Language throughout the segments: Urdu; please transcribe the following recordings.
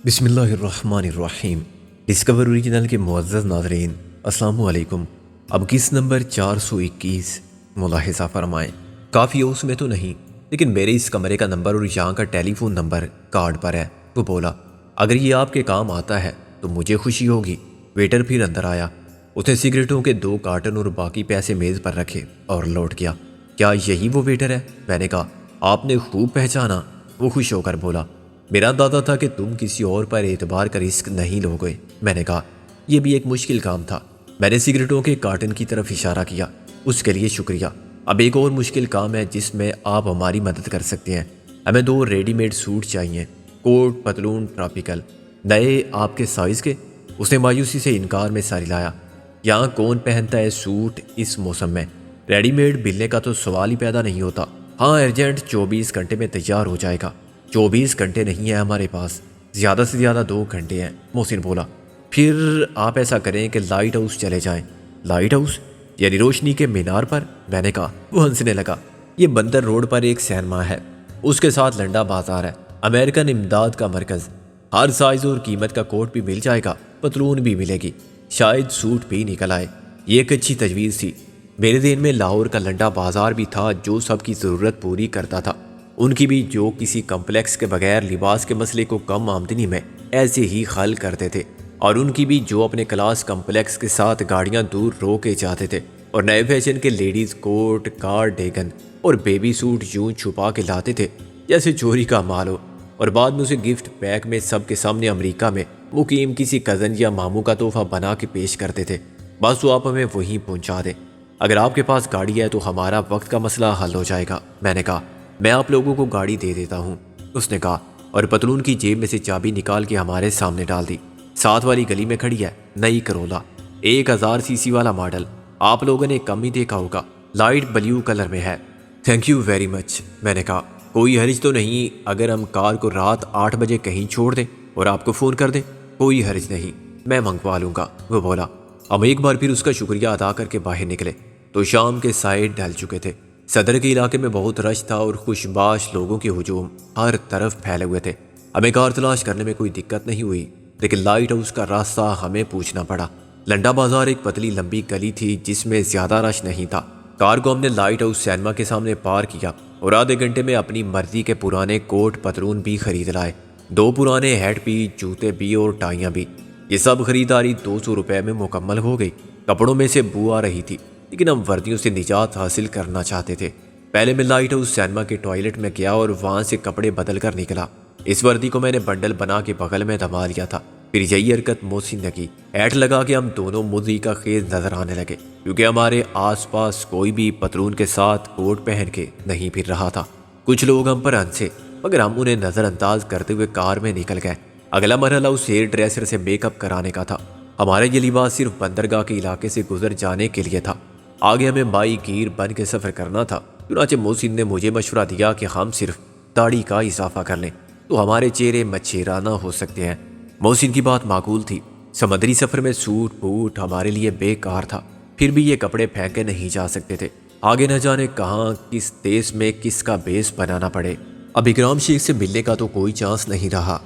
بسم اللہ الرحمن الرحیم۔ ڈسکور اوریجنل کے معزز ناظرین، السلام علیکم۔ اب کس نمبر 421 ملاحظہ فرمائیں۔ کافی اس میں تو نہیں، لیکن میرے اس کمرے کا نمبر اور یہاں کا ٹیلی فون نمبر کارڈ پر ہے۔ وہ بولا اگر یہ آپ کے کام آتا ہے تو مجھے خوشی ہوگی۔ ویٹر پھر اندر آیا، اس نے سگریٹوں کے 2 کارٹن اور باقی پیسے میز پر رکھے اور لوٹ گیا۔ کیا یہی وہ ویٹر ہے؟ میں نے کہا۔ آپ نے خوب پہچانا۔ وہ خوش ہو کر بولا میرا اندازہ تھا کہ تم کسی اور پر اعتبار کا رسک نہیں لوگے۔ میں نے کہا یہ بھی ایک مشکل کام تھا۔ میں نے سگریٹوں کے کارٹن کی طرف اشارہ کیا۔ اس کے لیے شکریہ۔ اب ایک اور مشکل کام ہے جس میں آپ ہماری مدد کر سکتے ہیں۔ ہمیں 2 ریڈی میڈ سوٹ چاہیے، کوٹ پتلون ٹراپیکل، نئے آپ کے سائز کے۔ اس نے مایوسی سے انکار میں سر ہلایا۔ یہاں کون پہنتا ہے سوٹ اس موسم میں؟ ریڈی میڈ ملنے کا تو سوال ہی پیدا نہیں ہوتا۔ ہاں ارجنٹ 24 گھنٹے میں تیار ہو جائے گا۔ 24 گھنٹے نہیں ہے ہمارے پاس، زیادہ سے زیادہ 2 گھنٹے ہیں۔ محسن بولا پھر آپ ایسا کریں کہ لائٹ ہاؤس چلے جائیں۔ لائٹ ہاؤس یعنی روشنی کے مینار پر؟ میں نے کہا۔ وہ ہنسنے لگا۔ یہ بندر روڈ پر ایک سینما ہے، اس کے ساتھ لنڈا بازار ہے، امریکن امداد کا مرکز۔ ہر سائز اور قیمت کا کوٹ بھی مل جائے گا، پتلون بھی ملے گی، شاید سوٹ بھی نکل آئے۔ یہ ایک اچھی تجویز تھی۔ میرے ذہن میں لاہور کا لنڈا بازار بھی تھا جو سب کی ضرورت پوری کرتا تھا، ان کی بھی جو کسی کمپلیکس کے بغیر لباس کے مسئلے کو کم آمدنی میں ایسے ہی حل کرتے تھے، اور ان کی بھی جو اپنے کلاس کمپلیکس کے ساتھ گاڑیاں دور رو کے جاتے تھے اور نئے فیشن کے لیڈیز کوٹ، کار ڈیگن اور بیبی سوٹ یوں چھپا کے لاتے تھے جیسے چوری کا مال ہو، اور بعد میں اسے گفٹ پیک میں سب کے سامنے امریکہ میں مقیم کسی کزن یا ماموں کا تحفہ بنا کے پیش کرتے تھے۔ بس وہ آپ ہمیں وہیں پہنچا دیں۔ اگر آپ کے پاس گاڑی ہے تو ہمارا وقت کا مسئلہ حل ہو جائے گا۔ میں نے کہا میں آپ لوگوں کو گاڑی دے دیتا ہوں۔ اس نے کہا اور پتلون کی جیب میں سے چابی نکال کے ہمارے سامنے ڈال دی۔ ساتھ والی گلی میں کھڑی ہے نئی کرولا، 1000 سی سی والا ماڈل، آپ لوگوں نے کم ہی دیکھا ہوگا، لائٹ بلیو کلر میں ہے۔ Thank you very much. میں نے کہا کوئی حرج تو نہیں اگر ہم کار کو رات 8 بجے کہیں چھوڑ دیں اور آپ کو فون کر دیں؟ کوئی حرج نہیں، میں منگوا لوں گا۔ وہ بولا۔ ہم ایک بار پھر اس کا شکریہ ادا کر کے باہر نکلے تو شام کے سائے ڈھل چکے تھے۔ صدر کے علاقے میں بہت رش تھا اور خوشباش لوگوں کے ہجوم ہر طرف پھیلے ہوئے تھے۔ ہمیں کار تلاش کرنے میں کوئی دقت نہیں ہوئی، لیکن لائٹ ہاؤس کا راستہ ہمیں پوچھنا پڑا۔ لنڈا بازار ایک پتلی لمبی گلی تھی جس میں زیادہ رش نہیں تھا۔ کار کو ہم نے لائٹ ہاؤس سینما کے سامنے پارک کیا اور آدھے گھنٹے میں اپنی مرضی کے پرانے کوٹ پتلون بھی خرید لائے، 2 پرانے ہیٹ بھی، جوتے بھی اور ٹائیاں بھی۔ یہ سب خریداری 200 روپے میں مکمل ہو گئی۔ کپڑوں میں سے بو آ رہی تھی، لیکن ہم وردیوں سے نجات حاصل کرنا چاہتے تھے۔ پہلے میں لائٹ ہاؤس سینما کے ٹوائلٹ میں گیا اور وہاں سے کپڑے بدل کر نکلا۔ اس وردی کو میں نے بنڈل بنا کے بغل میں دبا لیا تھا۔ پھر یہی حرکت محسن نے کی۔ ہیٹ لگا کے ہم دونوں مزی کا خیز نظر آنے لگے، کیونکہ ہمارے آس پاس کوئی بھی پتلون کے ساتھ کوٹ پہن کے نہیں پھر رہا تھا۔ کچھ لوگ ہم پر ہنسے، مگر ہم انہیں نظر انداز کرتے ہوئے کار میں نکل گئے۔ اگلا مرحلہ اس ہیئر ڈریسر سے میک اپ کرانے کا تھا۔ ہمارا یہ لباس صرف بندرگاہ کے علاقے سے گزر جانے کے لیے تھا، آگے ہمیں مائی گیر بن کے سفر کرنا تھا۔ چنانچہ محسن نے مجھے مشورہ دیا کہ ہم صرف داڑھی کا اضافہ کر لیں تو ہمارے چہرے مچھیرانہ ہو سکتے ہیں۔ محسن کی بات معقول تھی۔ سمندری سفر میں سوٹ بوٹ ہمارے لیے بیکار تھا، پھر بھی یہ کپڑے پھینکے نہیں جا سکتے تھے، آگے نہ جانے کہاں کس دیس میں کس کا بیس بنانا پڑے۔ اب اکرام شیخ سے ملنے کا تو کوئی چانس نہیں رہا۔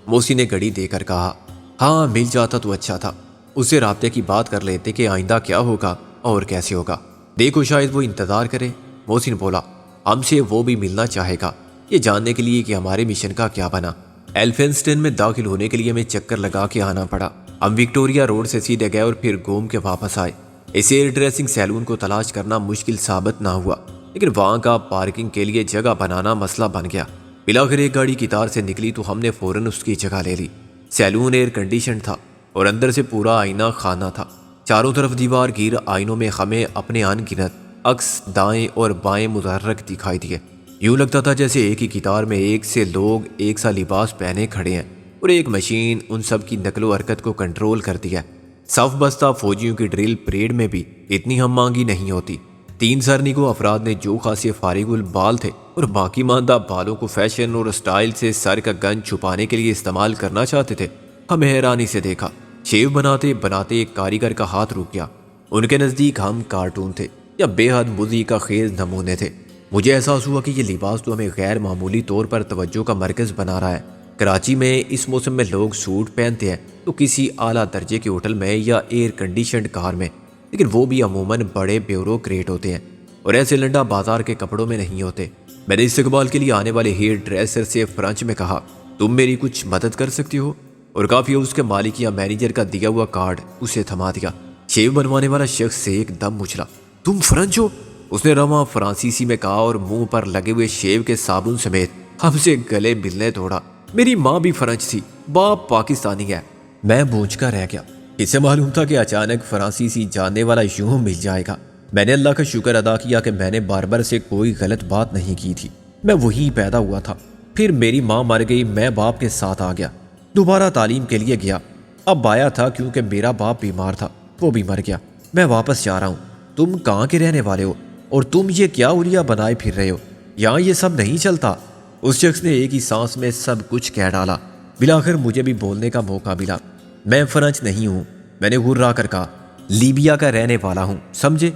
محسن نے گھڑی دے کر کہا ہاں مل جاتا تو اچھا تھا، اس سے رابطے کی بات کر لیتے کہ آئندہ کیا ہوگا اور کیسے ہوگا، دیکھو شاید وہ انتظار کرے۔ محسن بولا ہم سے وہ بھی ملنا چاہے گا، یہ جاننے کے لیے کہ ہمارے مشن کا کیا بنا۔ ایلفنسٹن میں داخل ہونے کے لیے ہمیں چکر لگا کے آنا پڑا۔ ہم وکٹوریا روڈ سے سیدھے گئے اور پھر گھوم کے واپس آئے۔ اس ہیئر ڈریسنگ سیلون کو تلاش کرنا مشکل ثابت نہ ہوا، لیکن وہاں کا پارکنگ کے لیے جگہ بنانا مسئلہ بن گیا۔ بلاخر ایک گاڑی کی تار سے نکلی تو ہم نے فوراً اس کی جگہ لے لی۔ سیلون ایئر کنڈیشن تھا اور اندر سے پورا آئینہ خانہ تھا۔ چاروں طرف دیوار گیر آئینوں میں ہمیں اپنے ان گنت عکس دائیں اور بائیں متحرک دکھائی دیے۔ یوں لگتا تھا جیسے ایک ہی قطار میں ایک سے لوگ ایک سا لباس پہنے کھڑے ہیں اور ایک مشین ان سب کی نقل و حرکت کو کنٹرول کرتی ہے۔ صف بستہ فوجیوں کی ڈرل پریڈ میں بھی اتنی ہم مانگی نہیں ہوتی۔ 3 سرنگو افراد نے جو خاصے فارغ البال تھے اور باقی ماندہ بالوں کو فیشن اور سٹائل سے سر کا گن چھپانے کے لیے استعمال کرنا چاہتے تھے، ہمیں حیرانی سے دیکھا۔ شیو بناتے بناتے ایک کاریگر کا ہاتھ رک گیا۔ ان کے نزدیک ہم کارٹون تھے یا بے حد مزی کا خیز نمونے تھے۔ مجھے احساس ہوا کہ یہ لباس تو ہمیں غیر معمولی طور پر توجہ کا مرکز بنا رہا ہے۔ کراچی میں اس موسم میں لوگ سوٹ پہنتے ہیں تو کسی اعلیٰ درجے کے ہوٹل میں یا ایئر کنڈیشنڈ کار میں، لیکن وہ بھی عموماً بڑے بیوروکریٹ ہوتے ہیں اور ایسے لنڈا بازار کے کپڑوں میں نہیں ہوتے۔ میں نے استقبال کے لیے آنے والے ہیئر ڈریسر سے فرانچ میں کہا، تم میری کچھ مدد کر سکتی ہو؟ اور کافی اس کے مالک یا مینیجر کا دیا ہوا کارڈ اسے تھما دیا۔ شیو بنوانے والا شخص سے ایک دم اچھلا، تم فرنچ ہو؟ اس نے رواں فرانسیسی میں کہا اور منہ پر لگے ہوئے شیو کے صابن سمیت ہم سے گلے ملنے توڑا۔ میری ماں بھی فرنچ تھی، باپ پاکستانی ہے۔ میں بونچ کر رہ گیا۔ اسے معلوم تھا کہ اچانک فرانسیسی جاننے والا یوں مل جائے گا۔ میں نے اللہ کا شکر ادا کیا کہ میں نے باربر سے کوئی غلط بات نہیں کی تھی۔ میں وہی پیدا ہوا تھا، پھر میری ماں مر گئی، میں باپ کے ساتھ آ گیا، دوبارہ تعلیم کے لیے گیا۔ اب آیا تھا کیونکہ میرا باپ بیمار تھا، وہ بھی مر گیا۔ میں واپس جا رہا ہوں۔ تم کہاں کے رہنے والے ہو اور تم یہ کیا اولیا بنائے پھر رہے ہو؟ یہاں یہ سب نہیں چلتا۔ اس شخص نے ایک ہی سانس میں سب کچھ کہہ ڈالا۔ بلاخر مجھے بھی بولنے کا موقع ملا۔ میں فرنچ نہیں ہوں، میں نے غرا کر کہا، لیبیا کا رہنے والا ہوں، سمجھے؟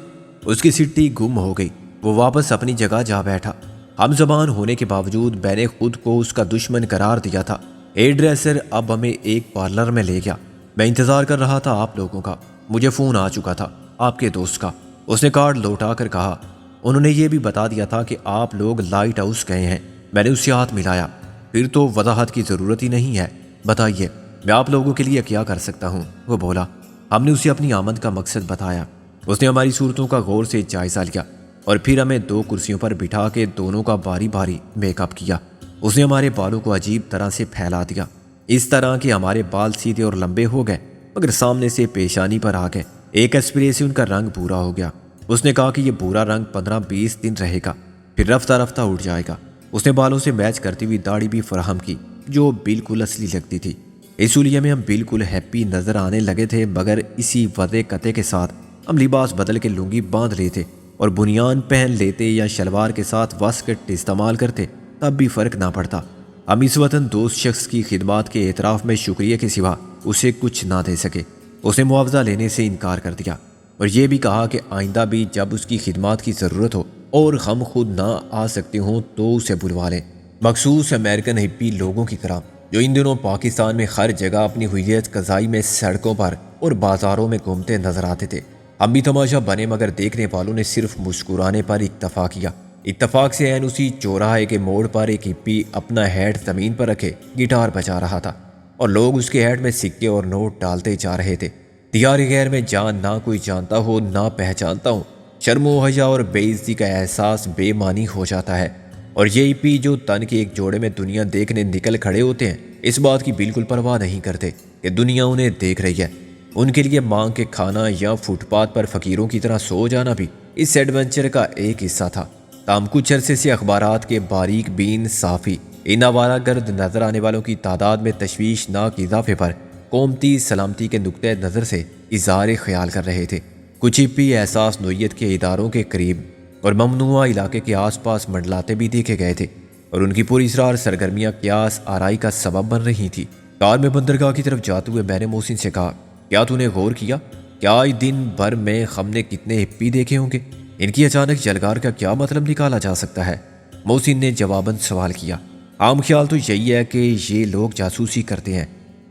اس کی سٹی گم ہو گئی۔ وہ واپس اپنی جگہ جا بیٹھا۔ ہم زبان ہونے کے باوجود میں نے خود کو اس کا دشمن قرار دیا تھا۔ ہیئر ڈریسر اب ہمیں ایک پارلر میں لے گیا۔ میں انتظار کر رہا تھا آپ لوگوں کا۔ مجھے فون آ چکا تھا آپ کے دوست کا۔ اس نے کارڈ لوٹا کر کہا، انہوں نے یہ بھی بتا دیا تھا کہ آپ لوگ لائٹ ہاؤس گئے ہیں۔ میں نے اس سے ہاتھ ملایا۔ پھر تو وضاحت کی ضرورت ہی نہیں ہے، بتائیے میں آپ لوگوں کے لیے کیا کر سکتا ہوں؟ وہ بولا۔ ہم نے اسے اپنی آمد کا مقصد بتایا۔ اس نے ہماری صورتوں کا غور سے جائزہ لیا اور پھر ہمیں 2 کرسیوں پر بٹھا کے دونوں کا باری باری میک اپ کیا۔ اس نے ہمارے بالوں کو عجیب طرح سے پھیلا دیا، اس طرح کہ ہمارے بال سیدھے اور لمبے ہو گئے مگر سامنے سے پیشانی پر آ گئے۔ ایک اسپرے سے ان کا رنگ بھورا ہو گیا۔ اس نے کہا کہ یہ بھورا رنگ 15-20 دن رہے گا، پھر رفتہ رفتہ اٹھ جائے گا۔ اس نے بالوں سے میچ کرتی ہوئی داڑھی بھی فراہم کی جو بالکل اصلی لگتی تھی۔ اس لیے میں ہم بالکل ہیپی نظر آنے لگے تھے، مگر اسی وضع قطع کے ساتھ ہم لباس بدل کے لنگی باندھ لیتے اور بنیان پہن لیتے یا شلوار کے ساتھ واسکٹ استعمال کرتے، تب بھی فرق نہ پڑتا۔ ہم اس وطن دوست شخص کی خدمات کے اعتراف میں شکریہ کے سوا اسے کچھ نہ دے سکے۔ اس نے معاوضہ لینے سے انکار کر دیا اور یہ بھی کہا کہ آئندہ بھی جب اس کی خدمات کی ضرورت ہو اور ہم خود نہ آ سکتے ہوں تو اسے بلوا لیں، مخصوص امریکن ہپی لوگوں کی طرح جو ان دنوں پاکستان میں ہر جگہ اپنی ہولیت قضائی میں سڑکوں پر اور بازاروں میں گھومتے نظر آتے تھے۔ ہم بھی تماشا بنے مگر دیکھنے والوں نے صرف مسکرانے پر اکتفا کیا۔ اتفاق سے عین اسی چوراہے کے موڑ پر ایک ہپی اپنا ہیڈ زمین پر رکھے گٹار بجا رہا تھا اور لوگ اس کے ہیڈ میں سکے اور نوٹ ڈالتے جا رہے تھے۔ دیار غیر میں جان نہ کوئی جانتا ہو نہ پہچانتا ہوں، شرم و حیا اور بے عزتی کا احساس بے معنی ہو جاتا ہے۔ اور یہ ہپی جو تن کے ایک جوڑے میں دنیا دیکھنے نکل کھڑے ہوتے ہیں، اس بات کی بالکل پرواہ نہیں کرتے کہ دنیا انہیں دیکھ رہی ہے۔ ان کے لیے مانگ کے کھانا یا فٹ پاتھ پر فقیروں کی طرح سو جانا بھی اس ایڈونچر کا ایک حصہ تھا۔ تاہم کچھ عرصے سے اخبارات کے باریک بین صحافی ان آوارہ گرد نظر آنے والوں کی تعداد میں تشویشناک اضافے پر قومتی سلامتی کے نقطۂ نظر سے اظہار خیال کر رہے تھے۔ کچھ ہپی احساس نوعیت کے اداروں کے قریب اور ممنوعہ علاقے کے آس پاس منڈلاتے بھی دیکھے گئے تھے اور ان کی پوری اسرار سرگرمیاں قیاس آرائی کا سبب بن رہی تھی۔ کار میں بندرگاہ کی طرف جاتے ہوئے میں نے محسن سے کہا، کیا تو نے غور کیا کہ آج دن بھر میں ہم نے کتنے ہپی دیکھے ہوں گے؟ ان کی اچانک جلگار کا کیا مطلب نکالا جا سکتا ہے؟ محسن نے جواباً سوال کیا۔ عام خیال تو یہی ہے کہ یہ لوگ جاسوسی کرتے ہیں،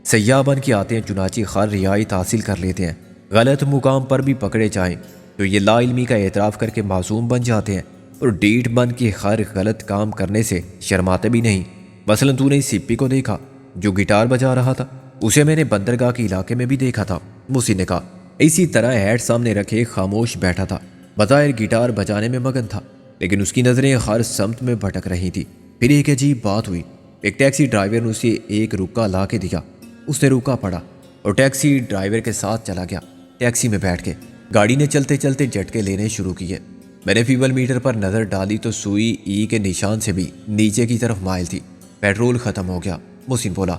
سیاح بن کے آتے ہیں، چنانچہ خر رعایت حاصل کر لیتے ہیں، غلط مقام پر بھی پکڑے جائیں تو یہ لا علمی کا اعتراف کر کے معصوم بن جاتے ہیں اور ڈیٹ بن کے ہر غلط کام کرنے سے شرماتے بھی نہیں۔ مثلاً تو نے اس ہپی کو دیکھا جو گٹار بجا رہا تھا؟ اسے میں نے بندرگاہ کے علاقے میں بھی دیکھا تھا، محسن نے کہا۔ اسی طرح ہیڈ سامنے رکھے خاموش بیٹھا تھا، بظاہر گٹار بجانے میں مگن تھا، لیکن اس کی نظریں ہر سمت میں بھٹک رہی تھی۔ پھر ایک عجیب بات ہوئی، ایک ٹیکسی ڈرائیور نے اسے ایک رکا لا کے دیا۔ اس نے رکا پڑا اور ٹیکسی ڈرائیور کے ساتھ چلا گیا۔ ٹیکسی میں بیٹھ کے گاڑی نے چلتے چلتے جھٹکے لینے شروع کیے۔ میں نے فیول میٹر پر نظر ڈالی تو سوئی ای کے نشان سے بھی نیچے کی طرف مائل تھی۔ پیٹرول ختم ہو گیا، محسن بولا۔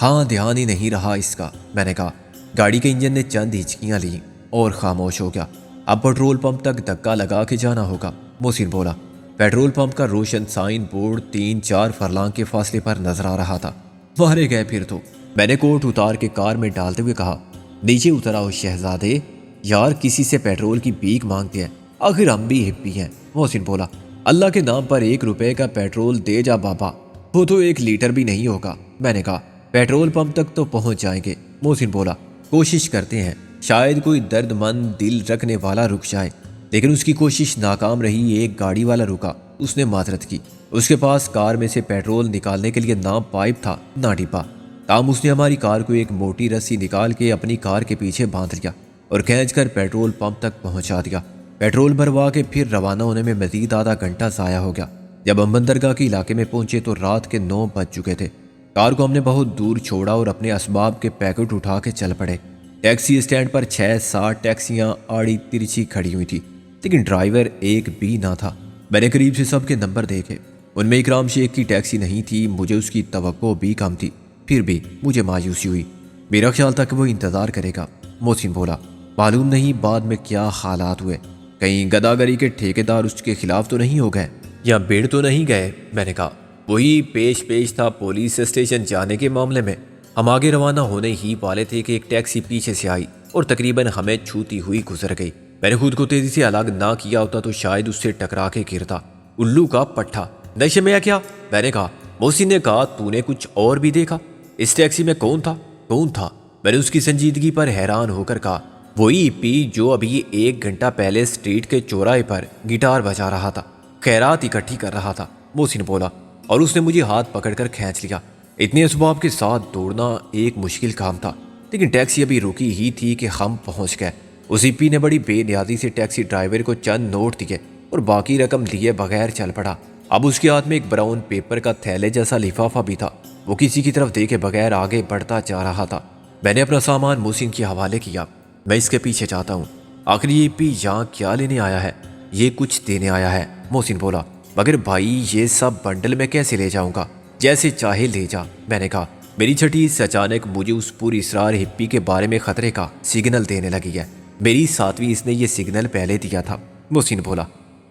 ہاں، دھیان ہی نہیں رہا اس کا، میں نے کہا۔ گاڑی کے انجن نے چند ہچکیاں لیں اور خاموش ہو گیا۔ اب پیٹرول پمپ تک دھکا لگا کے جانا ہوگا، محسن بولا۔ پیٹرول پمپ کا روشن سائن بورڈ 3-4 فرلانگ کے فاصلے پر نظر آ رہا تھا۔ مارے گئے پھر تو، میں نے کوٹ اتار کے کار میں ڈالتے ہوئے کہا۔ نیچے اتر آؤ شہزادے، یار کسی سے پیٹرول کی بھیک مانگتے ہیں، آخر ہم بھی ہپی ہیں، محسن بولا۔ اللہ کے نام پر 1 روپے کا پیٹرول دے جا بابا، وہ تو 1 لیٹر بھی نہیں ہوگا۔ میں نے کہا پیٹرول پمپ تک تو پہنچ جائیں گے۔ محسن بولا کوشش کرتے ہیں، شاید کوئی درد مند دل رکھنے والا رک جائے۔ لیکن اس کی کوشش ناکام رہی۔ ایک گاڑی والا رکا، اس نے معذرت کی۔ اس کے پاس کار میں سے پیٹرول نکالنے کے لیے نہ پائپ تھا نہ ڈبہ۔ تاہم اس نے ہماری کار کو ایک موٹی رسی نکال کے اپنی کار کے پیچھے باندھ لیا اور کھینچ کر پیٹرول پمپ تک پہنچا دیا۔ پیٹرول بھروا کے پھر روانہ ہونے میں مزید آدھا گھنٹہ ضائع ہو گیا۔ جب ہم بندرگاہ کے علاقے میں پہنچے تو رات کے 9 بج چکے تھے۔ کار کو ہم نے بہت دور چھوڑا اور اپنے اسباب کے پیکٹ اٹھا کے چل پڑے۔ ٹیکسی اسٹینڈ پر 6-7 ٹیکسیاں آڑی ترچھی کھڑی ہوئی تھی، لیکن ڈرائیور ایک بھی نہ تھا۔ میں نے قریب سے سب کے نمبر دیکھے، ان میں اکرام شیخ کی ٹیکسی نہیں تھی۔ مجھے اس کی توقع بھی کم تھی، پھر بھی مجھے مایوسی ہوئی۔ میرا خیال تھا کہ وہ انتظار کرے گا۔ محسن بولا معلوم نہیں بعد میں کیا حالات ہوئے، کہیں گداگری کے ٹھیکیدار اس کے خلاف تو نہیں ہو گئے یا بھیڑ تو نہیں گئے۔ میں نے کہا وہی پیش تھا پولیس اسٹیشن جانے کے معاملے میں۔ ہم آگے روانہ ہونے ہی والے تھے کہ ایک ٹیکسی پیچھے سے آئی اور تقریباً ہمیں چھوتی ہوئی گزر گئی۔ میں نے خود کو تیزی سے الگ نہ کیا ہوتا تو شاید اس سے ٹکرا کے گرتا۔ الو کا پٹھا، نشے میں کیا؟ میں نے کہا۔ محسن نے کہا تو نے کچھ اور بھی دیکھا؟ اس ٹیکسی میں کون تھا؟ میں نے اس کی سنجیدگی پر حیران ہو کر کہا وہی پی جو ابھی 1 گھنٹہ پہلے اسٹریٹ کے چوراہے پر گٹار بجا رہا تھا، خیرات اکٹھی کر رہا تھا۔ محسن بولا اور اس نے مجھے ہاتھ پکڑ کر کھینچ لیا۔ اتنے اسباب کے ساتھ دوڑنا ایک مشکل کام تھا، لیکن ٹیکسی ابھی رکی ہی تھی کہ ہم پہنچ گئے۔ اس ہپی نے بڑی بے نیازی سے ٹیکسی ڈرائیور کو چند نوٹ دیے اور باقی رقم لیے بغیر چل پڑا۔ اب اس کے ہاتھ میں ایک براؤن پیپر کا تھیلے جیسا لفافہ بھی تھا۔ وہ کسی کی طرف دیکھے بغیر آگے بڑھتا جا رہا تھا۔ میں نے اپنا سامان محسن کے حوالے کیا، میں اس کے پیچھے جاتا ہوں۔ آخر یہ ہپی یہاں کیا لینے آیا ہے؟ یہ کچھ دینے آیا ہے، محسن بولا۔ مگر بھائی یہ سب بنڈل میں کیسے لے جاؤں گا؟ جیسے چاہے لے جا، میں نے کہا۔ میری چھٹی سے اچانک مجھے اس پوری اسرار ہپی کے بارے میں خطرے کا سگنل دینے لگی ہے۔ میری 7ویں اس نے یہ سگنل پہلے دیا تھا۔ محسن بولا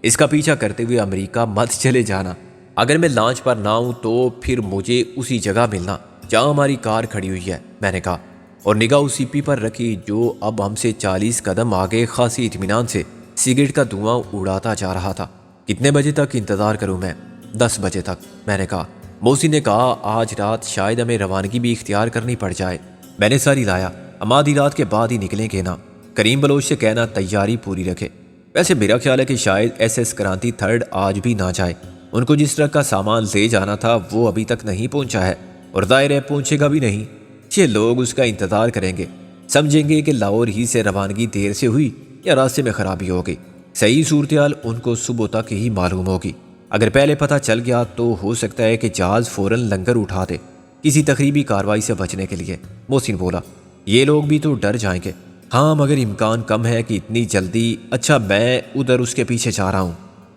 اس کا پیچھا کرتے ہوئے امریکہ مت چلے جانا۔ اگر میں لانچ پر نہ ہوں تو پھر مجھے اسی جگہ ملنا جہاں ہماری کار کھڑی ہوئی ہے، میں نے کہا، اور نگاہ اس ہپی پر رکھی جو اب ہم سے 40 قدم آگے خاصی اطمینان سے سگریٹ کا دھواں اڑاتا جا رہا تھا۔ کتنے بجے تک انتظار کروں میں؟ 10 بجے تک، میں نے کہا۔ محسن نے کہا آج رات شاید ہمیں روانگی بھی اختیار کرنی پڑ جائے۔ میں نے ساری لایا، ہم آدھی رات کے بعد ہی نکلیں گے نا۔ کریم بلوچ سے کہنا تیاری پوری رکھے۔ ویسے میرا خیال ہے کہ شاید SS کرانتی 3rd آج بھی نہ جائے۔ ان کو جس طرح کا سامان لے جانا تھا وہ ابھی تک نہیں پہنچا ہے، اور ظاہر ہے پہنچے گا بھی نہیں۔ یہ لوگ اس کا انتظار کریں گے، سمجھیں گے کہ لاہور ہی سے روانگی دیر سے ہوئی یا راستے میں خرابی ہو گئی۔ صحیح صورتحال ان کو صبح تک ہی معلوم ہوگی۔ اگر پہلے پتہ چل گیا تو ہو سکتا ہے کہ جہاز فوراً لنگر اٹھا دے کسی تقریبی کارروائی سے بچنے کے لیے۔ محسن بولا یہ لوگ بھی تو ڈر جائیں گے۔ ہاں مگر امکان کم ہے کہ اتنی جلدی۔ اچھا میں ادھر اس کے پیچھے جا رہا ہوں،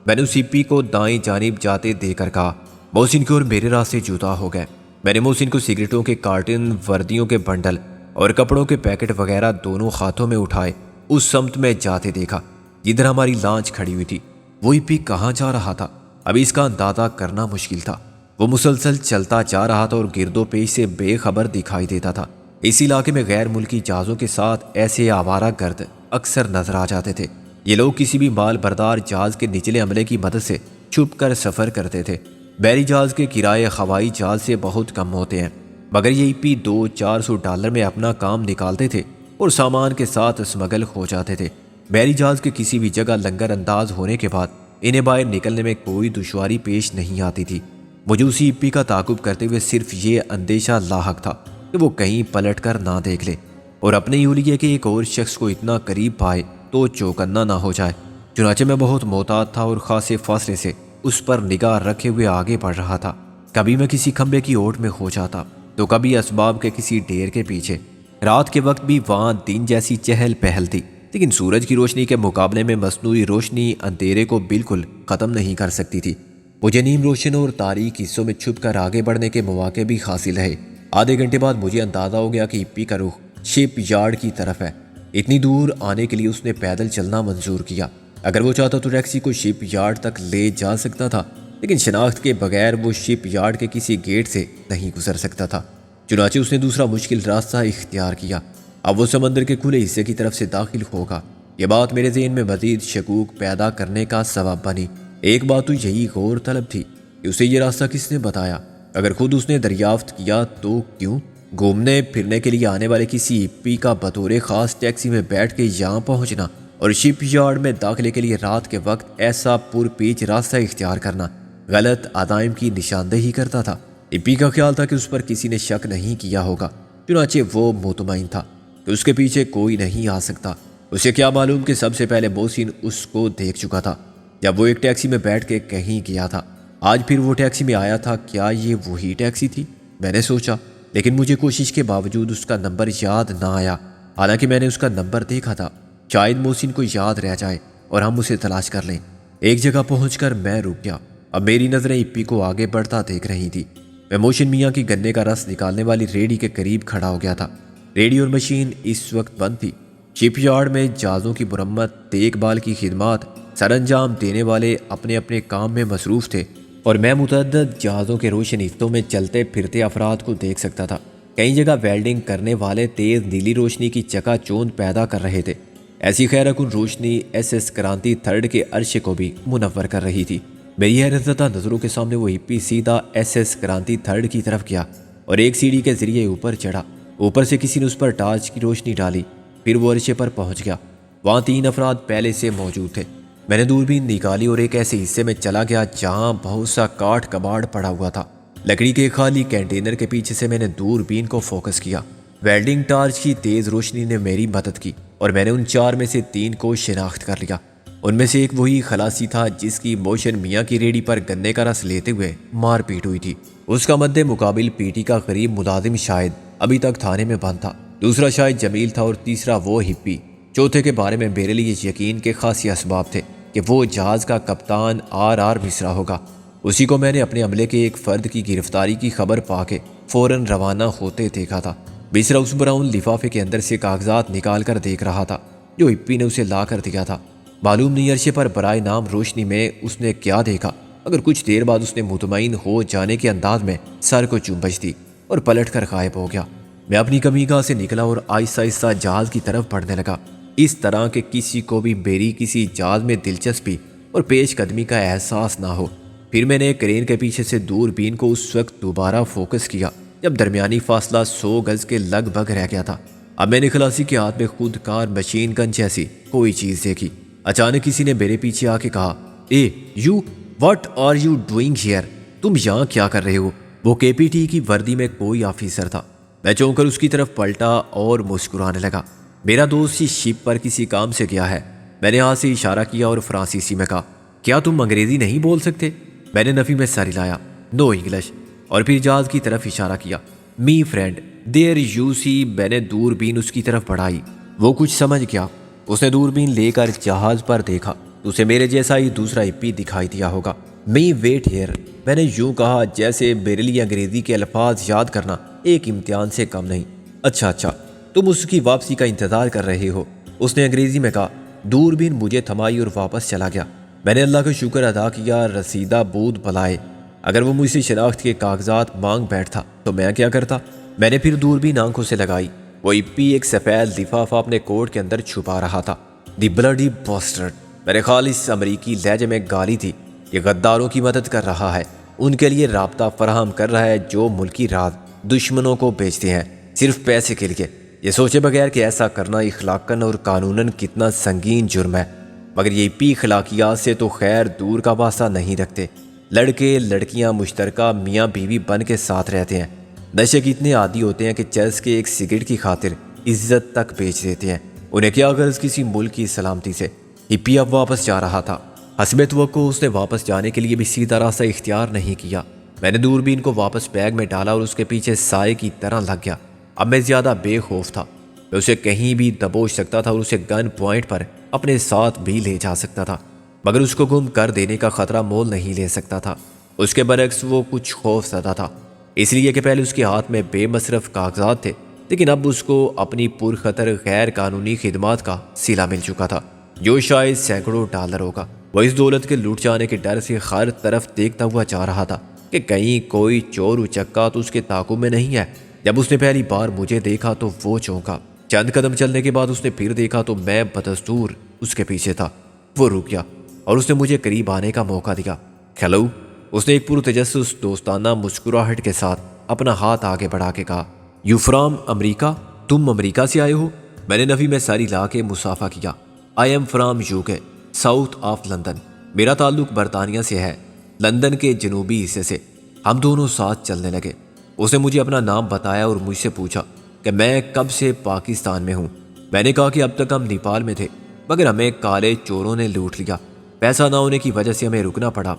میں نے اس ہپی کو دائیں جانب جاتے دے کر کہا۔ محسن کی اور میرے راستے جدا ہو گئے۔ میں نے محسن کو سگریٹوں کے کارٹن، وردیوں کے بنڈل اور کپڑوں کے پیکٹ وغیرہ دونوں ہاتھوں میں اٹھائے اس سمت میں جاتے دیکھا جدھر ہماری لانچ کھڑی ہوئی تھی۔ وہ ہپی کہاں جا رہا تھا ابھی اس کا اندازہ کرنا مشکل تھا۔ وہ مسلسل چلتا جا رہا تھا اور گرد و پیش سے بے خبر دکھائی دیتا تھا۔ اس علاقے میں غیر ملکی جہازوں کے ساتھ ایسے آوارہ گرد اکثر نظر آ جاتے تھے۔ یہ لوگ کسی بھی مال بردار جہاز کے نچلے عملے کی مدد سے چھپ کر سفر کرتے تھے۔ بحری جہاز کے کرائے ہوائی جہاز سے بہت کم ہوتے ہیں، مگر یہ ہپی $200-400 میں اپنا کام نکالتے تھے اور سامان کے ساتھ اسمگل ہو جاتے تھے۔ بحری جہاز کے کسی بھی جگہ لنگر انداز ہونے کے بعد انہیں باہر نکلنے میں کوئی دشواری پیش نہیں آتی تھی۔ مجھے اسی ہپی کا تعاقب کرتے ہوئے صرف یہ اندیشہ لاحق تھا کہ وہ کہیں پلٹ کر نہ دیکھ لے اور اپنے ہی حلیے کے ایک اور شخص کو اتنا قریب پائے تو چوکنا نہ ہو جائے۔ چنانچہ میں بہت محتاط تھا اور خاصے فاصلے سے اس پر نگاہ رکھے ہوئے آگے بڑھ رہا تھا۔ کبھی میں کسی کھمبے کی اوٹ میں ہو جاتا تو کبھی اسباب کے کسی ڈھیر کے پیچھے۔ رات کے وقت بھی وہاں دن جیسی چہل پہل تھی، لیکن سورج کی روشنی کے مقابلے میں مصنوعی روشنی اندھیرے کو بالکل ختم نہیں کر سکتی تھی۔ مجھے نیم روشن اور تاریک حصوں میں چھپ کر آگے بڑھنے کے مواقع بھی حاصل رہے۔ آدھے گھنٹے بعد مجھے اندازہ ہو گیا کہ ہپی کا رخ شپ یارڈ کی طرف ہے۔ اتنی دور آنے کے لیے اس نے پیدل چلنا منظور کیا۔ اگر وہ چاہتا تو ٹیکسی کو شپ یارڈ تک لے جا سکتا تھا، لیکن شناخت کے بغیر وہ شپ یارڈ کے کسی گیٹ سے نہیں گزر سکتا تھا۔ چنانچہ اس نے دوسرا مشکل راستہ اختیار کیا۔ اب وہ سمندر کے کھلے حصے کی طرف سے داخل ہوگا۔ یہ بات میرے ذہن میں مزید شکوک پیدا کرنے کا سبب بنی۔ ایک بات تو یہی غور طلب تھی کہ اسے یہ راستہ کس نے بتایا، اگر خود اس نے دریافت کیا تو کیوں؟ گھومنے پھرنے کے لیے آنے والے کسی ہپی کا بطور خاص ٹیکسی میں بیٹھ کے یہاں پہنچنا اور شپ یارڈ میں داخلے کے لیے رات کے وقت ایسا پر پیچ راستہ اختیار کرنا غلط عزائم کی نشاندہی کرتا تھا۔ ہپی کا خیال تھا کہ اس پر کسی نے شک نہیں کیا ہوگا، چنانچہ وہ مطمئن تھا کہ اس کے پیچھے کوئی نہیں آ سکتا۔ اسے کیا معلوم کہ سب سے پہلے محسن اس کو دیکھ چکا تھا جب وہ ایک ٹیکسی میں بیٹھ کے کہیں گیا تھا۔ آج پھر وہ ٹیکسی میں آیا تھا۔ کیا یہ وہی ٹیکسی تھی؟ میں نے سوچا، لیکن مجھے کوشش کے باوجود اس کا نمبر یاد نہ آیا، حالانکہ میں نے اس کا نمبر دیکھا تھا۔ شاید محسن کو یاد رہ جائے اور ہم اسے تلاش کر لیں۔ ایک جگہ پہنچ کر میں رک گیا۔ اب میری نظریں ہپی کو آگے بڑھتا دیکھ رہی تھی۔ میں محسن میاں کی گنے کا رس نکالنے والی ریڑھی کے قریب کھڑا ہو گیا تھا۔ ریڑھی اور مشین اس وقت بند تھی۔ شپ یارڈ میں جہازوں کی مرمت، دیکھ بھال کی خدمات سر انجام دینے والے اپنے اپنے کام میں مصروف تھے اور میں متعدد جہازوں کے روشن ہفتوں میں چلتے پھرتے افراد کو دیکھ سکتا تھا۔ کئی جگہ ویلڈنگ کرنے والے تیز نیلی روشنی کی چکا چوند پیدا کر رہے تھے۔ ایسی خیرہ کن روشنی ایس ایس کرانتی تھرڈ کے عرشے کو بھی منور کر رہی تھی۔ میری حیرت زدہ نظروں کے سامنے وہ ہپی سیدھا ایس ایس کرانتی تھرڈ کی طرف گیا اور ایک سیڑھی کے ذریعے اوپر چڑھا۔ اوپر سے کسی نے اس پر ٹارچ کی روشنی ڈالی، پھر وہ عرشے پر پہنچ گیا۔ وہاں 3 افراد پہلے سے موجود تھے۔ میں نے دوربین نکالی اور ایک ایسے حصے میں چلا گیا جہاں بہت سا کاٹ کباڑ پڑا ہوا تھا۔ لکڑی کے خالی کنٹینر کے پیچھے سے میں نے دوربین کو فوکس کیا۔ ویلڈنگ ٹارچ کی تیز روشنی نے میری مدد کی اور میں نے ان 4 میں سے 3 کو شناخت کر لیا۔ ان میں سے ایک وہی خلاصی تھا جس کی محسن میاں کی ریڑھی پر گنے کا رس لیتے ہوئے مار پیٹ ہوئی تھی۔ اس کا مد مقابل پی ٹی کا غریب ملازم شاید ابھی تک تھانے میں بند تھا، دوسرا شاید جمیل تھا اور تیسرا وہ ہپی۔ چوتھے کے بارے میں میرے لیے یقین کے خاصی اسباب تھے کہ وہ جہاز کا کپتان آر مصرا ہوگا۔ اسی کو میں نے اپنے عملے کے ایک فرد کی گرفتاری کی خبر پا کے فوراً روانہ ہوتے دیکھا تھا۔ مصرا اس براؤن لفافے کے اندر سے کاغذات نکال کر دیکھ رہا تھا جو ہپی نے اسے لا کر دیا تھا۔ معلوم نہیں عرشے پر برائے نام روشنی میں اس نے کیا دیکھا، مگر کچھ دیر بعد اس نے مطمئن ہو جانے کے انداز میں سر کو چنبش دی اور پلٹ کر غائب ہو گیا۔ میں اپنی کمی گاہ سے نکلا اور آہستہ آہستہ جہاز کی طرف بڑھنے لگا، اس طرح کہ کسی کو بھی میری کسی جہاز میں دلچسپی اور پیش قدمی کا احساس نہ ہو۔ پھر میں نے کرین کے پیچھے سے دوربین کو اس وقت دوبارہ فوکس کیا جب درمیانی فاصلہ 100 گز کے لگ بھگ رہ گیا تھا۔ اب میں نے خلاصی کے ہاتھ میں خود کار مشین گن جیسی کوئی چیز دیکھی۔ اچانک کسی نے میرے پیچھے آ کے کہا، hey you, what are you doing here? تم یہاں کیا کر رہے ہو؟ وہ کے پی ٹی کی وردی میں کوئی آفیسر تھا۔ میں چونک کر اس کی طرف پلٹا اور مسکرانے لگا۔ میرا دوست اس شپ پر کسی کام سے گیا ہے۔ میں نے ہاتھ سے اشارہ کیا اور فرانسیسی میں کہا، کیا تم انگریزی نہیں بول سکتے؟ میں نے نفی میں سر ہلایا، نو انگلش، اور پھر جہاز کی طرف اشارہ کیا۔ می فرینڈ دیر یو سی۔ میں نے دوربین اس کی طرف بڑھائی۔ وہ کچھ سمجھ گیا۔ اس نے دوربین لے کر جہاز پر دیکھا تو اسے میرے جیسا ہی دوسرا ہپی دکھائی دیا ہوگا۔ می ویٹ ہیئر، میں نے یوں کہا جیسے میرے لیے انگریزی کے الفاظ یاد کرنا ایک امتحان سے کم نہیں۔ اچھا، تم اس کی واپسی کا انتظار کر رہے ہو، اس نے انگریزی میں کہا۔ دوربین مجھے تھمائی اور واپس چلا گیا۔ میں نے اللہ کا شکر ادا کیا، رسیدہ بود بلائے، اگر وہ مجھ سے شناخت کے کاغذات مانگ بیٹھتا تو میں کیا کرتا؟ میں نے پھر دوربین آنکھوں سے لگائی۔ وہ ہپی ایک سفید لفافہ اپنے کوٹ کے اندر چھپا رہا تھا۔ دی بلڈی باسٹرڈ، میرے خالص امریکی لہجے میں گالی تھی۔ یہ غداروں کی مدد کر رہا ہے، ان کے لیے رابطہ فراہم کر رہا ہے جو ملکی راز دشمنوں کو بیچتے ہیں صرف پیسے کے لیے، یہ سوچے بغیر کہ ایسا کرنا اخلاقاً اور قانوناً کتنا سنگین جرم ہے۔ مگر یہ ہپی اخلاقیات سے تو خیر دور کا واسطہ نہیں رکھتے۔ لڑکے لڑکیاں مشترکہ میاں بیوی بن کے ساتھ رہتے ہیں، نشے کے اتنے عادی ہوتے ہیں کہ چرس کے ایک سگریٹ کی خاطر عزت تک بیچ دیتے ہیں۔ انہیں کیا غرض کسی ملک کی سلامتی سے؟ ہپی اب واپس جا رہا تھا۔ حسب توقع اس نے واپس جانے کے لیے بھی سیدھا راستہ اختیار نہیں کیا۔ میں نے دوربین کو واپس بیگ میں ڈالا اور اس کے پیچھے سائے کی طرح لگ گیا۔ اب میں زیادہ بے خوف تھا، میں اسے کہیں بھی دبوچ سکتا تھا اور اسے گن پوائنٹ پر اپنے ساتھ بھی لے جا سکتا تھا، مگر اس کو گم کر دینے کا خطرہ مول نہیں لے سکتا تھا۔ اس کے برعکس وہ کچھ خوف زدہ تھا، اس لیے کہ پہلے اس کے ہاتھ میں بے مصرف کاغذات تھے، لیکن اب اس کو اپنی پرخطر غیر قانونی خدمات کا صلہ مل چکا تھا جو شاید سینکڑوں ڈالر ہوگا۔ وہ اس دولت کے لوٹ جانے کے ڈر سے ہر طرف دیکھتا ہوا جا رہا تھا کہ کہیں کوئی چور اچکا تو اس کے تعاقب میں نہیں ہے۔ جب اس نے پہلی بار مجھے دیکھا تو وہ چونکا۔ چند قدم چلنے کے بعد اس نے پھر دیکھا تو میں بدستور اس کے پیچھے تھا۔ وہ رک گیا اور اس نے مجھے قریب آنے کا موقع دیا۔ ہیلو، اس نے ایک پرتجسس دوستانہ مسکراہٹ کے ساتھ اپنا ہاتھ آگے بڑھا کے کہا، یو فرام امریکہ؟ تم امریکہ سے آئے ہو؟ میں نے نفی میں ساری لا کے مصافحہ کیا۔ آئی ایم فرام یو کے، ساؤتھ آف لندن۔ میرا تعلق برطانیہ سے ہے، لندن کے جنوبی حصے سے۔ ہم دونوں ساتھ چلنے لگے۔ اس نے مجھے اپنا نام بتایا اور مجھ سے پوچھا کہ میں کب سے پاکستان میں ہوں۔ میں نے کہا کہ اب تک ہم نیپال میں تھے، مگر ہمیں کالے چوروں نے لوٹ لیا۔ پیسہ نہ ہونے کی وجہ سے ہمیں رکنا پڑا۔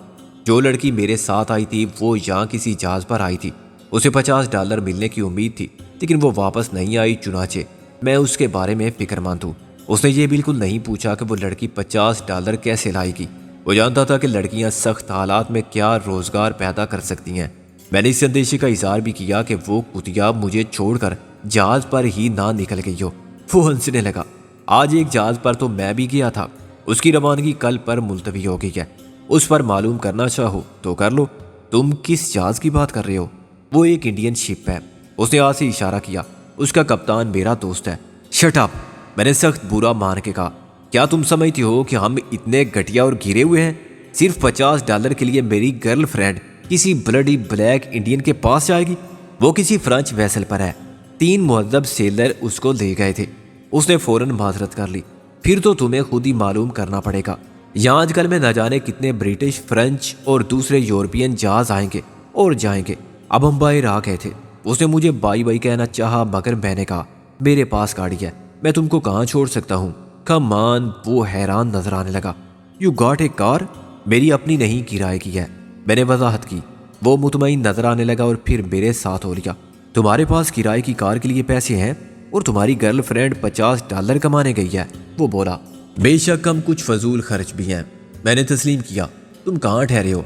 جو لڑکی میرے ساتھ آئی تھی وہ یہاں کسی جہاز پر آئی تھی۔ اسے $50 ملنے کی امید تھی، لیکن وہ واپس نہیں آئی، چنانچہ میں اس کے بارے میں فکر مند ہوں۔ اس نے یہ بالکل نہیں پوچھا کہ وہ لڑکی $50 کیسے لائے گی۔ وہ جانتا تھا کہ لڑکیاں سخت حالات میں کیا روزگار پیدا کر سکتی ہیں۔ میں نے اس اندیشے کا اظہار بھی کیا کہ وہ کتیا مجھے چھوڑ کر جہاز پر ہی نہ نکل گئی ہو۔ وہ ہنسنے لگا۔ آج ایک جہاز پر تو میں بھی گیا تھا، اس کی روانگی کل پر ملتوی ہو گئی ہے۔ اس پر معلوم کرنا چاہو تو کر لو۔ تم کس جہاز کی بات کر رہے ہو؟ وہ ایک انڈین شپ ہے۔ اس نے ہاتھ سے اشارہ کیا۔ اس کا کپتان میرا دوست ہے۔ Shut up! میں نے سخت برا مان کے کہا۔ کیا تم سمجھتی ہو کہ ہم اتنے گھٹیا اور گھرے ہوئے ہیں؟ صرف $50 کے لیے میری گرل فرینڈ کسی بلڈی بلیک انڈین کے پاس جائے گی؟ وہ کسی فرانچ ویسل پر ہے۔ 3 مہذب سیلر اس کو لے گئے تھے۔ اس نے فوراً معذرت کر لی۔ پھر تو تمہیں خود ہی معلوم کرنا پڑے گا۔ یہاں آج کل میں نہ جانے کتنے برٹش، فرنچ اور دوسرے یورپین جہاز آئیں گے اور جائیں گے۔ اب ہم باہر آ گئے تھے۔ اس نے مجھے بائی بائی کہنا چاہا، مگر میں نے کہا، میرے پاس گاڑی ہے، میں تم کو کہاں چھوڑ سکتا ہوں؟ کمان! وہ حیران نظر آنے لگا۔ یو گاٹ اے کار؟ میری اپنی نہیں، کرائے کی ہے، میں نے وضاحت کی۔ وہ مطمئن نظر آنے لگا اور پھر میرے ساتھ ہو لیا۔ تمہارے پاس کرائے کی کار کے لیے پیسے ہیں اور تمہاری گرل فرینڈ $50 کمانے گئی ہے، وہ بولا۔ بے شک ہم کچھ فضول خرچ بھی ہیں، میں نے تسلیم کیا۔ تم کہاں ٹھہرے ہو؟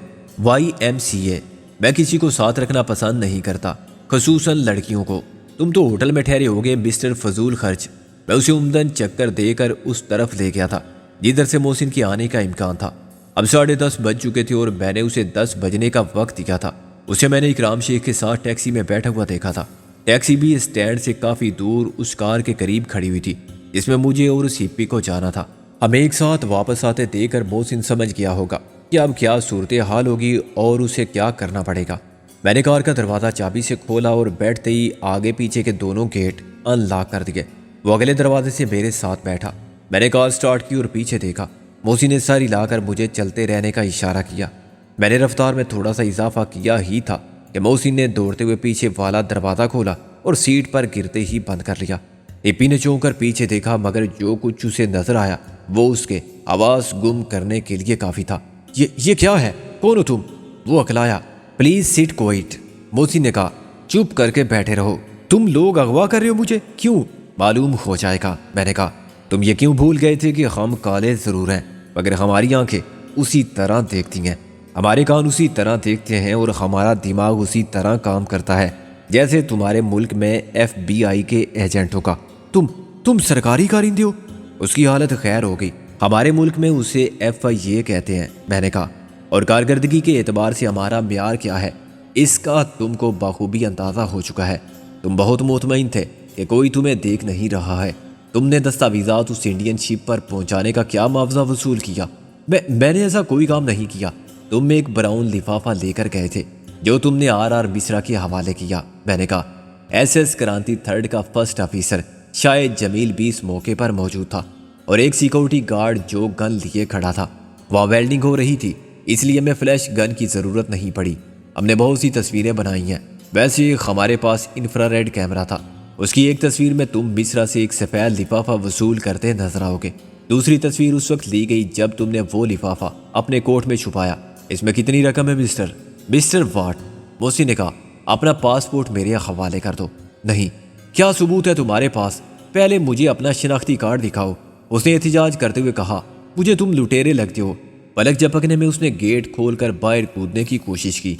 YMCA۔ میں کسی کو ساتھ رکھنا پسند نہیں کرتا، خصوصاً لڑکیوں کو۔ تم تو ہوٹل میں ٹھہرے ہوگے مسٹر فضول خرچ۔ میں اسے عمدن چکر دے کر اس طرف لے گیا تھا جدھر سے محسن کے آنے کا امکان تھا۔ اب 10:30 بج چکے تھے اور میں نے اسے 10 بجنے کا وقت دیا تھا۔ اسے میں نے اکرام شیخ کے ساتھ ٹیکسی میں بیٹھا ہوا دیکھا تھا۔ ٹیکسی بھی اسٹینڈ سے کافی دور اس کار کے قریب کھڑی ہوئی تھی جس میں مجھے اور اس ہپی کو جانا تھا۔ ہمیں ایک ساتھ واپس آتے دیکھ کر محسن سمجھ گیا ہوگا کہ اب کیا صورتحال ہوگی اور اسے کیا کرنا پڑے گا۔ میں نے کار کا دروازہ چابی سے کھولا اور بیٹھتے ہی آگے پیچھے کے دونوں گیٹ ان لاک کر دیے۔ وہ اگلے دروازے سے میرے ساتھ بیٹھا۔ میں نے کار سٹارٹ کی اور پیچھے دیکھا۔ محسن نے سر ہلا کر مجھے چلتے رہنے کا اشارہ کیا۔ میں نے رفتار میں تھوڑا سا اضافہ کیا ہی تھا کہ محسن نے دوڑتے ہوئے پیچھے والا دروازہ کھولا اور سیٹ پر گرتے ہی بند کر لیا۔ ہپی نے چونک کر پیچھے دیکھا، مگر جو کچھ اسے نظر آیا وہ اس کے آواز گم کرنے کے لیے کافی تھا۔ یہ کیا ہے؟ کون ہو تم؟ وہ اکلایا۔ پلیز سیٹ کوئٹ، محسن نے کہا۔ چپ کر کے بیٹھے رہو۔ تم لوگ اغوا کر رہے ہو مجھے؟ کیوں؟ معلوم ہو جائے گا، میں نے کہا۔ تم یہ کیوں بھول گئے تھے کہ ہم کالے ضرور ہیں مگر ہماری آنکھیں اسی طرح دیکھتی ہیں، ہمارے کان اسی طرح دیکھتے ہیں اور ہمارا دماغ اسی طرح کام کرتا ہے جیسے تمہارے ملک میں FBI کے ایجنٹوں کا۔ تم سرکاری کارندے ہو؟ اس کی حالت خیر ہو گئی۔ ہمارے ملک میں اسے FIA کہتے ہیں، میں نے کہا، اور کارکردگی کے اعتبار سے ہمارا معیار کیا ہے اس کا تم کو بخوبی اندازہ ہو چکا ہے۔ تم بہت مطمئن تھے کہ کوئی تمہیں دیکھ نہیں رہا ہے۔ تم نے دستاویزات اس انڈین شپ پر پہنچانے کا کیا معاوضہ وصول کیا؟ میں نے ایسا کوئی کام نہیں کیا۔ تم ایک براؤن لفافہ لے کر گئے تھے جو تم نے RR مصرا کے حوالے کیا، میں نے کہا۔ SS کرانتی 3 کا فرسٹ آفیسر شاید جمیل بھی اس موقع پر موجود تھا اور ایک سیکورٹی گارڈ جو گن لیے کھڑا تھا۔ وہاں ویلڈنگ ہو رہی تھی، اس لیے ہمیں فلیش گن کی ضرورت نہیں پڑی۔ ہم نے بہت سی تصویریں بنائی ہیں۔ ویسے ہمارے پاس انفرا ریڈ کیمرہ تھا۔ اس کی ایک تصویر میں تم مصرا سے ایک سفید لفافہ وصول کرتے نظر آؤ گے۔ دوسری تصویر اس وقت لی گئی جب تم نے وہ لفافہ اپنے کوٹ میں چھپایا۔ اس میں کتنی رقم ہے مسٹر واٹ؟ محسن نے کہا۔ اپنا پاسپورٹ میرے حوالے کر دو۔ نہیں، کیا ثبوت ہے تمہارے پاس؟ پہلے مجھے اپنا شناختی کارڈ دکھاؤ، اس نے احتجاج کرتے ہوئے کہا۔ مجھے تم لٹیرے لگتے ہو۔ پلک جھپکنے میں اس نے گیٹ کھول کر باہر کودنے کی کوشش کی۔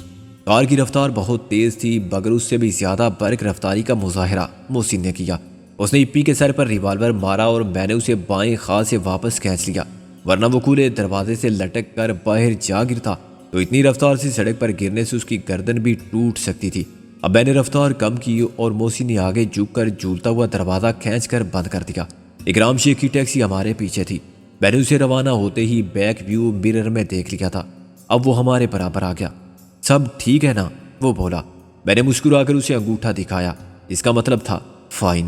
کار کی رفتار بہت تیز تھی مگر اس سے بھی زیادہ برق رفتاری کا مظاہرہ محسن نے کیا۔ اس نے ہپی کے سر پر ریوالور مارا اور میں نے اسے بائیں خواہ سے واپس کھینچ لیا، ورنہ وہ کھلے دروازے سے لٹک کر باہر جا گرتا تو اتنی رفتار سے سڑک پر گرنے سے اس کی گردن بھی ٹوٹ سکتی تھی۔ اب میں نے رفتار کم کی اور محسن نے آگے جھک کر جھولتا ہوا دروازہ کھینچ کر بند کر دیا۔ اکرام شیخ کی ٹیکسی ہمارے پیچھے تھی۔ میں نے اسے روانہ ہوتے ہی بیک ویو مرر میں دیکھ لیا تھا۔ اب وہ ہمارے برابر آ گیا۔ سب ٹھیک ہے نا؟ وہ بولا۔ میں نے مسکرا کر اسے انگوٹھا دکھایا، اس کا مطلب تھا فائن۔